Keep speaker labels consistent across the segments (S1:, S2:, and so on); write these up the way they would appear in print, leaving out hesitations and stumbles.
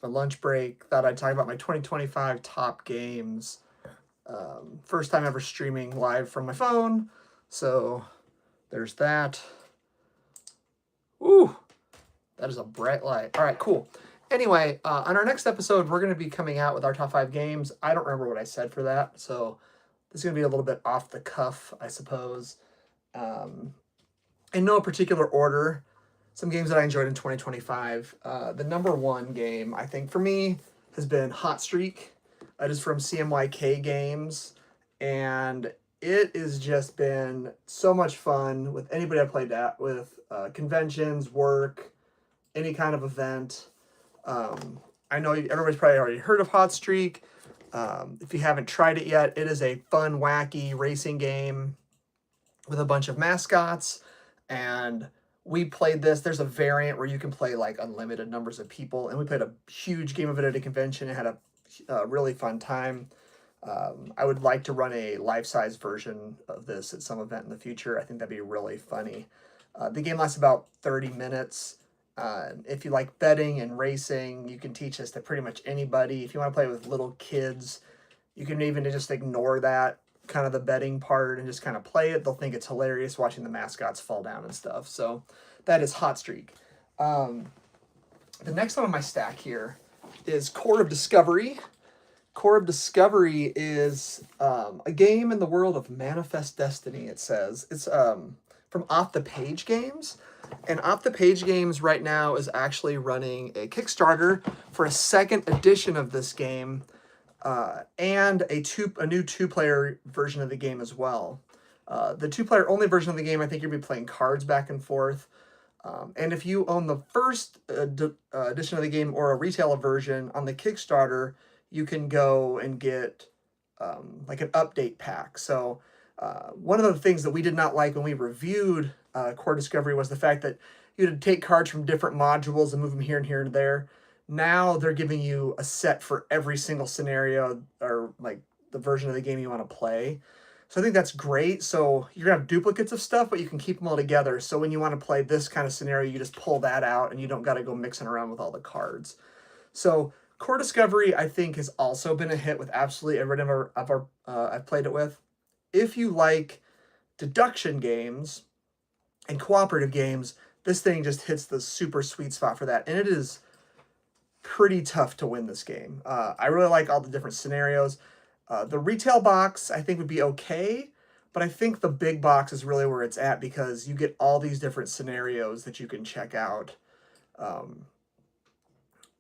S1: a lunch break, thought I'd talk about my 2025 top games. First time ever streaming live from my phone, so there's that. Ooh, that is a bright light. All right, cool. Anyway, on our next episode, we're going to be coming out with our top 5 games. I don't remember what I said for that, so this is going to be a little bit off the cuff, I suppose. In no particular order, some games that I enjoyed in 2025. The number one game, I think, for me has been Hot Streak. It is from CMYK Games, and it has just been so much fun with anybody I played at with, conventions, work, any kind of event. I know everybody's probably already heard of Hot Streak. If you haven't tried it yet, it is a fun, wacky racing game with a bunch of mascots. And we played this. There's a variant where you can play like unlimited numbers of people. And we played a huge game of it at a convention and had a really fun time. I would like to run a life-size version of this at some event in the future. I think that'd be really funny. The game lasts about 30 minutes. If you like betting and racing, you can teach this to pretty much anybody. If you want to play with little kids, you can even just ignore that kind of the betting part and just kind of play it. They'll think it's hilarious watching the mascots fall down and stuff. So that is Hot Streak. The next one on my stack here is Core of Discovery. Core of Discovery is a game in the world of Manifest Destiny, it says. It's from Off the Page Games. And Off the Page Games right now is actually running a Kickstarter for a second edition of this game, and a new two-player version of the game as well. The two-player only version of the game, I think you'll be playing cards back and forth. And if you own the first edition of the game or a retail version on the Kickstarter, you can go and get like an update pack. So one of the things that we did not like when we reviewed Core Discovery was the fact that you had to take cards from different modules and move them here and here and there. Now they're giving you a set for every single scenario or like the version of the game you want to play. So I think that's great. So you're going to have duplicates of stuff, but you can keep them all together. So when you want to play this kind of scenario, you just pull that out and you don't got to go mixing around with all the cards. So Core Discovery, I think, has also been a hit with absolutely everyone I've played it with. If you like deduction games and cooperative games, this thing just hits the super sweet spot for that. And it is pretty tough to win this game. I really like all the different scenarios. The retail box, I think, would be okay, but I think the big box is really where it's at because you get all these different scenarios that you can check out.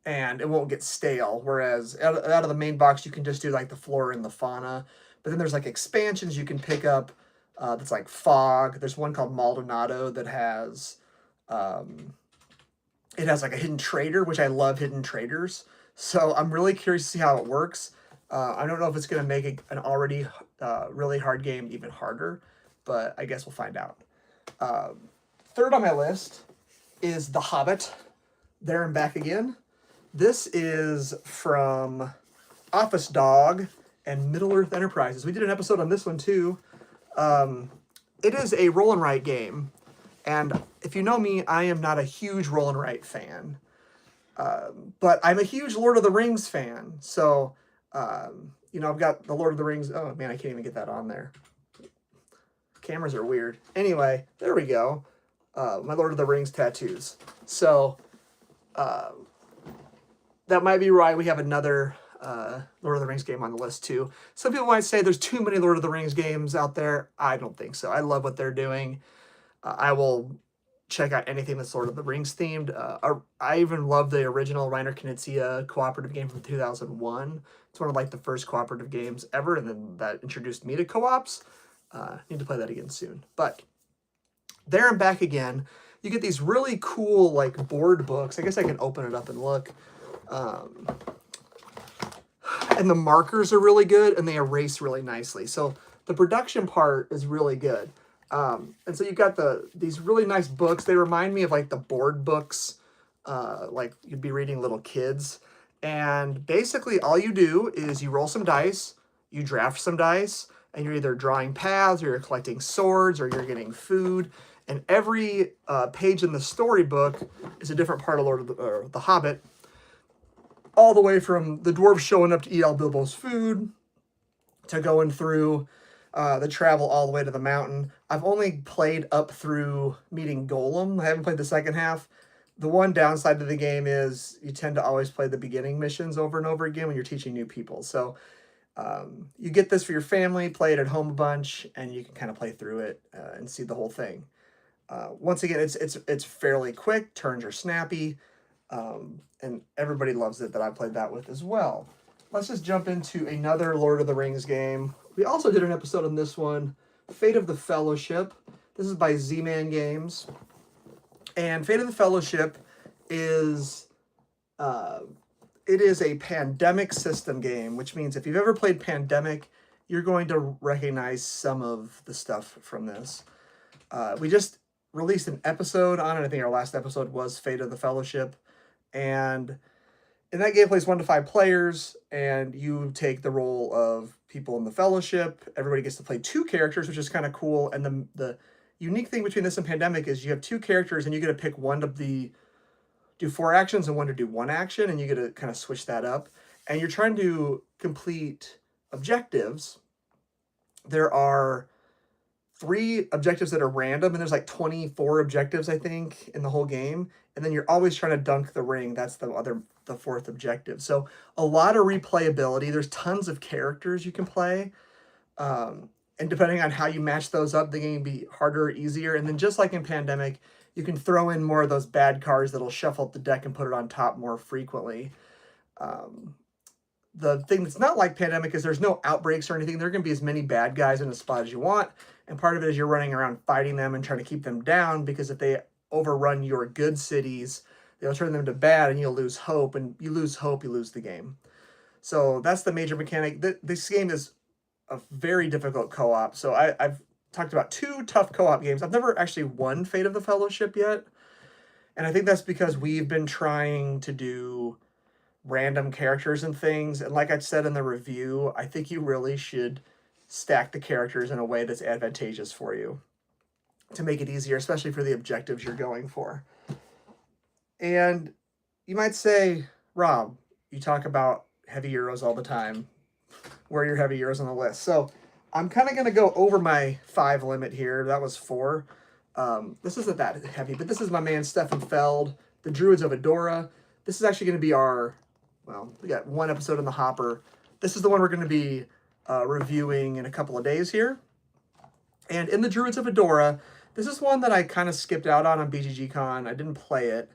S1: And it won't get stale, whereas out of the main box, you can just do like the flora and the fauna. But then there's like expansions you can pick up that's like Fog. There's one called Maldonado that has... it has like a hidden trader, which I love hidden traders. So I'm really curious to see how it works. I don't know if it's going to make an already really hard game even harder, but I guess we'll find out. Third on my list is The Hobbit, There and Back Again. This is from Office Dog and Middle Earth Enterprises. We did an episode on this one too. It is a roll and write game. And if you know me, I am not a huge roll and write fan. But I'm a huge Lord of the Rings fan. So, I've got the Lord of the Rings. Oh, man, I can't even get that on there. Cameras are weird. Anyway, there we go. My Lord of the Rings tattoos. So, that might be why we have another Lord of the Rings game on the list, too. Some people might say there's too many Lord of the Rings games out there. I don't think so. I love what they're doing. I will check out anything that's Lord of the Rings themed. I even love the original Reiner Knizia cooperative game from 2001. It's one of like the first cooperative games ever, and then that introduced me to co-ops. Need to play that again soon. But There and Back Again, you get these really cool like board books. I guess I can open it up and look. And the markers are really good, and they erase really nicely. So the production part is really good. And so you've got these really nice books. They remind me of like the board books, like you'd be reading little kids. And basically all you do is you roll some dice, you draft some dice, and you're either drawing paths, or you're collecting swords, or you're getting food. And every page in the storybook is a different part of The Hobbit. all the way from the dwarves showing up to eat all Bilbo's food, to going through the travel all the way to the mountain. I've only played up through meeting Golem. I haven't played the second half. The one downside to the game is you tend to always play the beginning missions over and over again when you're teaching new people. So you get this for your family, play it at home a bunch, and you can kind of play through it and see the whole thing. Once again, it's fairly quick. Turns are snappy, and everybody loves it that I played that with as well. Let's just jump into another Lord of the Rings game. We also did an episode on this one, Fate of the Fellowship. This is by Z-Man Games. And Fate of the Fellowship is it is a pandemic system game, which means if you've ever played Pandemic, you're going to recognize some of the stuff from this. We just released an episode on it. I think our last episode was Fate of the Fellowship. And in that game, plays 1 to 5 players, and you take the role of people in the Fellowship. Everybody gets to play 2 characters, which is kind of cool. And the unique thing between this and Pandemic is you have 2 characters, and you get to pick one to do 4 actions and one to do 1 action, and you get to kind of switch that up. And you're trying to complete objectives. There are 3 objectives that are random, and there's like 24 objectives, I think, in the whole game. And then you're always trying to dunk the ring. That's the 4th objective. So a lot of replayability. There's tons of characters you can play. And depending on how you match those up, the game can be harder or easier. And then just like in Pandemic, you can throw in more of those bad cards that'll shuffle up the deck and put it on top more frequently. The thing that's not like Pandemic is there's no outbreaks or anything. There are going to be as many bad guys in a spot as you want. And part of it is you're running around fighting them and trying to keep them down, because if they overrun your good cities, they'll turn them to bad and you'll lose hope. And you lose hope, you lose the game. So that's the major mechanic. This game is a very difficult co-op. So I've talked about 2 tough co-op games. I've never actually won Fate of the Fellowship yet. And I think that's because we've been trying to do random characters and things. And like I said in the review, I think you really should stack the characters in a way that's advantageous for you to make it easier, especially for the objectives you're going for. And you might say, Rob, you talk about heavy euros all the time. Where are your heavy euros on the list? So I'm kind of going to go over my 5 limit here. That was 4. This isn't that heavy, but this is my man Stefan Feld, the Druids of Adora. This is actually going to be we got 1 episode in the hopper. This is the one we're going to be reviewing in a couple of days here. And in the Druids of Adora, this is one that I kind of skipped out on BGG-Con. I didn't play it.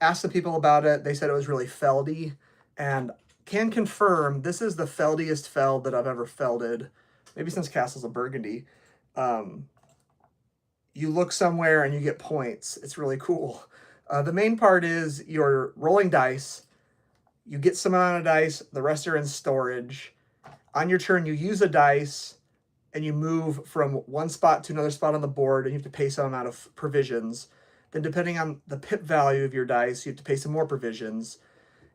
S1: Asked some people about it. They said it was really feldy. And can confirm this is the feldiest feld that I've ever felded, maybe since Castles of Burgundy. You look somewhere and you get points. It's really cool. The main part is you're rolling dice. You get some amount of dice. The rest are in storage. On your turn, you use a dice and you move from one spot to another spot on the board, and you have to pay some amount of provisions. Then depending on the pip value of your dice, you have to pay some more provisions.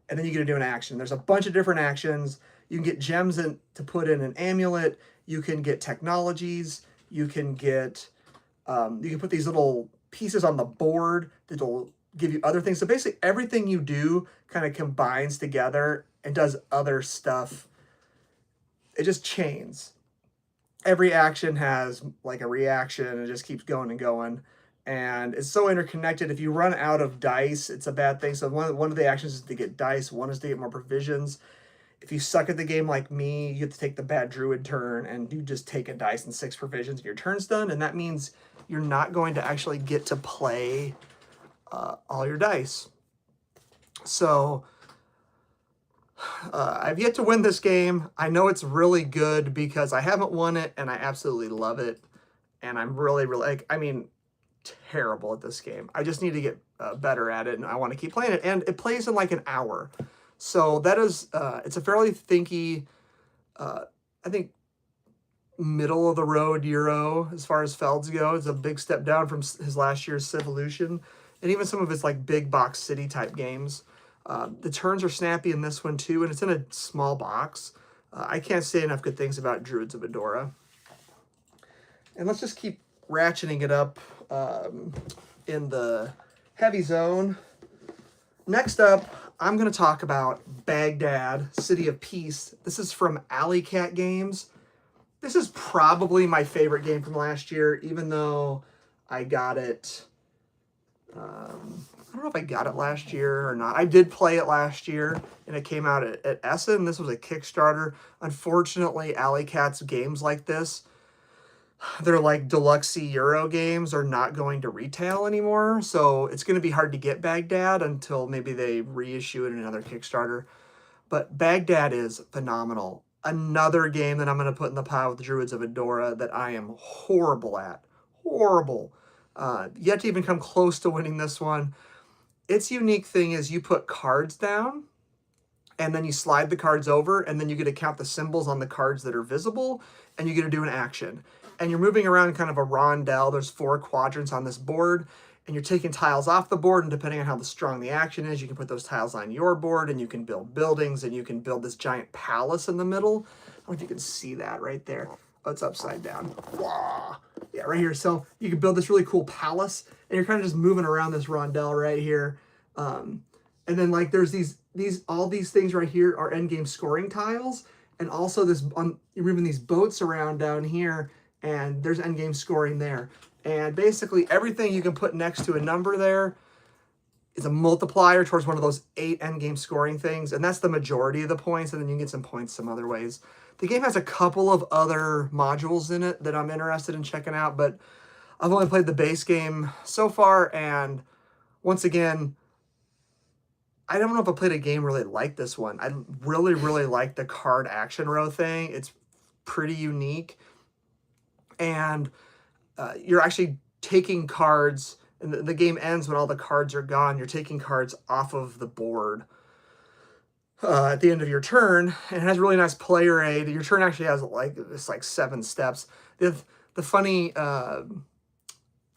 S1: And then you get to do an action. There's a bunch of different actions. You can get gems to put in an amulet. You can get technologies. You can get, you can put these little pieces on the board that'll give you other things. So basically everything you do kind of combines together and does other stuff. It just chains. Every action has like a reaction, and it just keeps going and going. And it's so interconnected. If you run out of dice, it's a bad thing. So one of the actions is to get dice. One is to get more provisions. If you suck at the game like me, you have to take the bad druid turn, and you just take a dice and 6 provisions, and your turn's done. And that means you're not going to actually get to play all your dice. So I've yet to win this game. I know it's really good because I haven't won it, and I absolutely love it. And I'm really, terrible at this game. I just need to get better at it, and I want to keep playing it. And it plays in like an hour. So that is, it's a fairly thinky, I think, middle of the road Euro as far as Felds go. It's a big step down from his last year's Civolution, and even some of his like big box city type games. The turns are snappy in this one too, and it's in a small box. I can't say enough good things about Druids of Adora. And let's just keep ratcheting it up in the heavy zone. Next up, I'm going to talk about Baghdad, City of Peace. This is from Alley Cat Games. This is probably my favorite game from last year, even though I got it. I don't know if I got it last year or not. I did play it last year, and it came out at Essen. This was a Kickstarter. Unfortunately, Alley Cat's games like this, they're like deluxe Euro games, are not going to retail anymore. So it's going to be hard to get Baghdad until maybe they reissue it in another Kickstarter. But Baghdad is phenomenal. Another game that I'm going to put in the pile with the Druids of Adora that I am horrible at. Horrible. Yet to even come close to winning this one. Its unique thing is you put cards down, and then you slide the cards over, and then you get to count the symbols on the cards that are visible, and you get to do an action. And you're moving around kind of a rondel. There's 4 quadrants on this board, and you're taking tiles off the board, and depending on how strong the action is, you can put those tiles on your board, and you can build buildings, and you can build this giant palace in the middle. I don't know if you can see that right there. Oh, it's upside down. Wow. Yeah, right here. So you can build this really cool palace, and you're kind of just moving around this rondel right here. And then like there's all these things right here are endgame scoring tiles, and also you're moving these boats around down here, and there's endgame scoring there. And basically everything you can put next to a number there is a multiplier towards one of those 8 endgame scoring things, and that's the majority of the points, and then you can get some points some other ways. The game has a couple of other modules in it that I'm interested in checking out, but I've only played the base game so far, and once again, I don't know if I played a game really like this one. I really, really like the card action row thing. It's pretty unique, and you're actually taking cards, and the game ends when all the cards are gone. You're taking cards off of the board at the end of your turn, and it has really nice player aid. Your turn actually has like 7 steps. The funny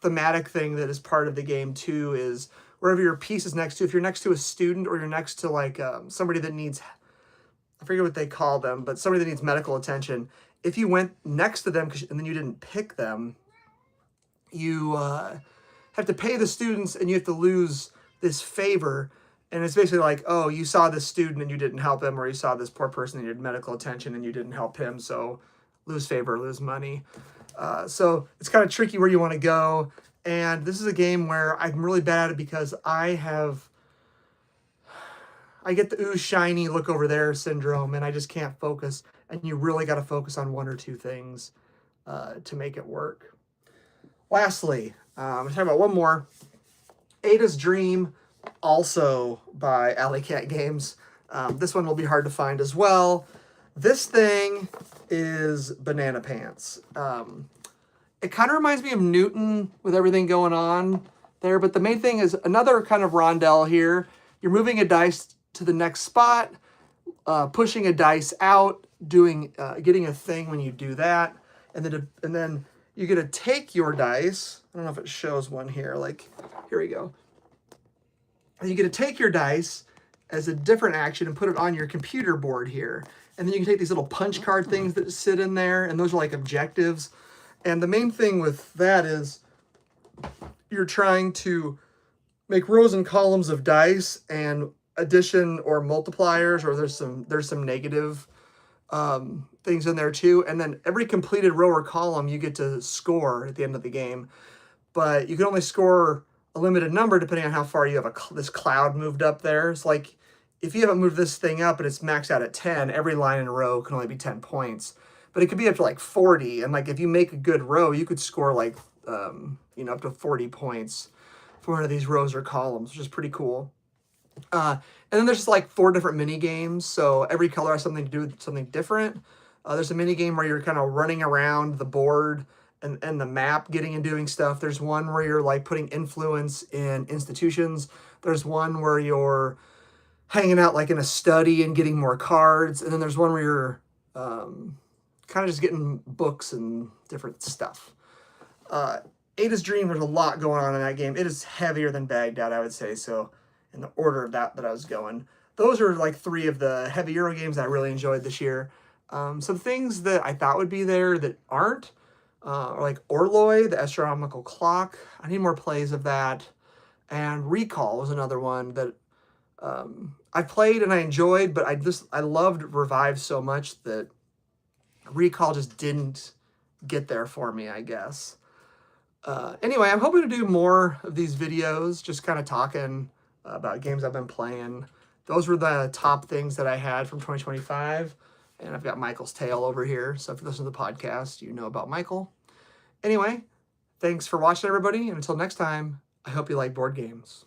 S1: thematic thing that is part of the game too is wherever your piece is next to, if you're next to a student or you're next to like somebody that needs, I forget what they call them, but somebody that needs medical attention, if you went next to them and then you didn't pick them, you have to pay the students, and you have to lose this favor. And it's basically like, oh, you saw this student and you didn't help him, or you saw this poor person that needed medical attention and you didn't help him, so lose favor, lose money. So it's kind of tricky where you want to go. And this is a game where I'm really bad at it because I get the ooh shiny look over there syndrome, and I just can't focus. And you really got to focus on 1 or 2 things to make it work. Lastly, I'm going to talk about one more. Ada's Dream, also by Alley Cat Games. This one will be hard to find as well. This thing is Banana Pants. It kind of reminds me of Newton with everything going on there, but the main thing is another kind of rondel here. You're moving a dice to the next spot, pushing a dice out, getting a thing when you do that, and then you get to take your dice. I don't know if it shows one here. Like, here we go. And you get to take your dice as a different action and put it on your computer board here. And then you can take these little punch card things that sit in there, and those are like objectives. And the main thing with that is you're trying to make rows and columns of dice and addition or multipliers, or there's some negative things in there too. And then every completed row or column you get to score at the end of the game. But you can only score a limited number depending on how far you have this cloud moved up there. It's like if you haven't moved this thing up and it's maxed out at 10, every line in a row can only be 10 points. But it could be up to like 40, and like if you make a good row, you could score like up to 40 points for one of these rows or columns, which is pretty cool. And then there's just like 4 different mini games, so every color has something to do with something different. There's a mini game where you're kind of running around the board and the map, getting and doing stuff. There's one where you're like putting influence in institutions. There's one where you're hanging out like in a study and getting more cards, and then there's one where you're kind of just getting books and different stuff. Ada's Dream, there's a lot going on in that game. It is heavier than Baghdad, I would say, so in the order of that I was going. Those are like 3 of the heavy Euro games I really enjoyed this year. Some things that I thought would be there that aren't, are like Orloi, the astronomical clock. I need more plays of that. And Recall was another one that I played and I enjoyed, but I loved Revive so much that Recall just didn't get there for me, I guess. Anyway, I'm hoping to do more of these videos, just kind of talking about games I've been playing. Those were the top things that I had from 2025. And I've got Michael's Tale over here. So if you listen to the podcast, you know about Michael. Anyway, thanks for watching, everybody. And until next time, I hope you like board games.